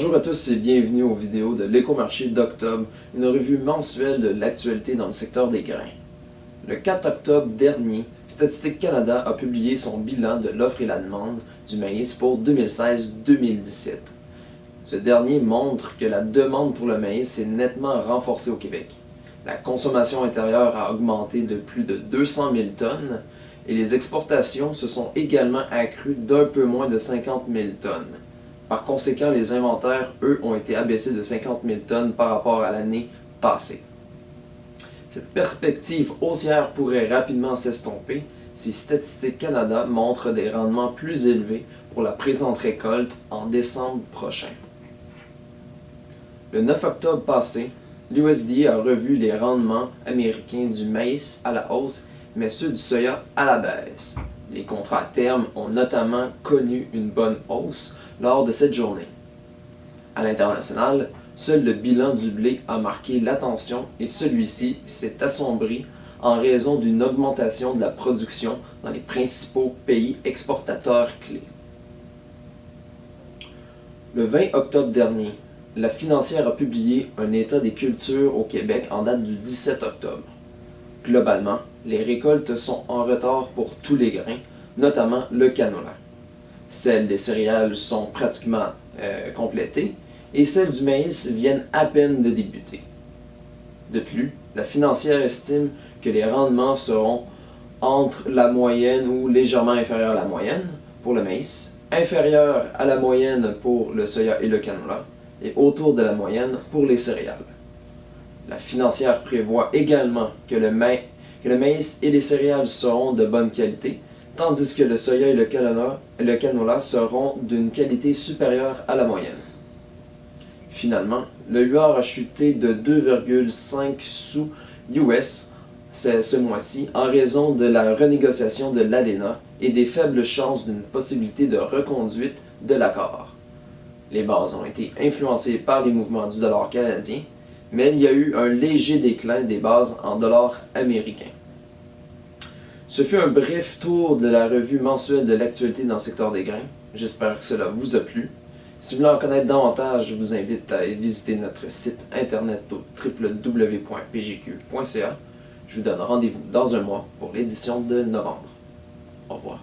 Bonjour à tous et bienvenue aux vidéos de l'Écomarché d'octobre, une revue mensuelle de l'actualité dans le secteur des grains. Le 4 octobre dernier, Statistique Canada a publié son bilan de l'offre et la demande du maïs pour 2016-2017. Ce dernier montre que la demande pour le maïs s'est nettement renforcée au Québec. La consommation intérieure a augmenté de plus de 200 000 tonnes et les exportations se sont également accrues d'un peu moins de 50 000 tonnes. Par conséquent, les inventaires, eux, ont été abaissés de 50 000 tonnes par rapport à l'année passée. Cette perspective haussière pourrait rapidement s'estomper si Statistique Canada montre des rendements plus élevés pour la présente récolte en décembre prochain. Le 9 octobre passé, l'USDA a revu les rendements américains du maïs à la hausse, mais ceux du soya à la baisse. Les contrats à terme ont notamment connu une bonne hausse lors de cette journée. À l'international, seul le bilan du blé a marqué l'attention et celui-ci s'est assombri en raison d'une augmentation de la production dans les principaux pays exportateurs clés. Le 20 octobre dernier, la Financière a publié un état des cultures au Québec en date du 17 octobre. Globalement, les récoltes sont en retard pour tous les grains, notamment le canola. Celles des céréales sont pratiquement complétées et celles du maïs viennent à peine de débuter. De plus, la Financière estime que les rendements seront entre la moyenne ou légèrement inférieurs à la moyenne pour le maïs, inférieurs à la moyenne pour le soya et le canola, et autour de la moyenne pour les céréales. La Financière prévoit également que le maïs et les céréales seront de bonne qualité, tandis que le soya et le canola seront d'une qualité supérieure à la moyenne. Finalement, le UR a chuté de 2,5 sous US ce mois-ci en raison de la renégociation de l'ALENA et des faibles chances d'une possibilité de reconduite de l'accord. Les bases ont été influencées par les mouvements du dollar canadien, mais il y a eu un léger déclin des bases en dollars américains. Ce fut un bref tour de la revue mensuelle de l'actualité dans le secteur des grains. J'espère que cela vous a plu. Si vous voulez en connaître davantage, je vous invite à visiter notre site internet au www.pgq.ca. Je vous donne rendez-vous dans un mois pour l'édition de novembre. Au revoir.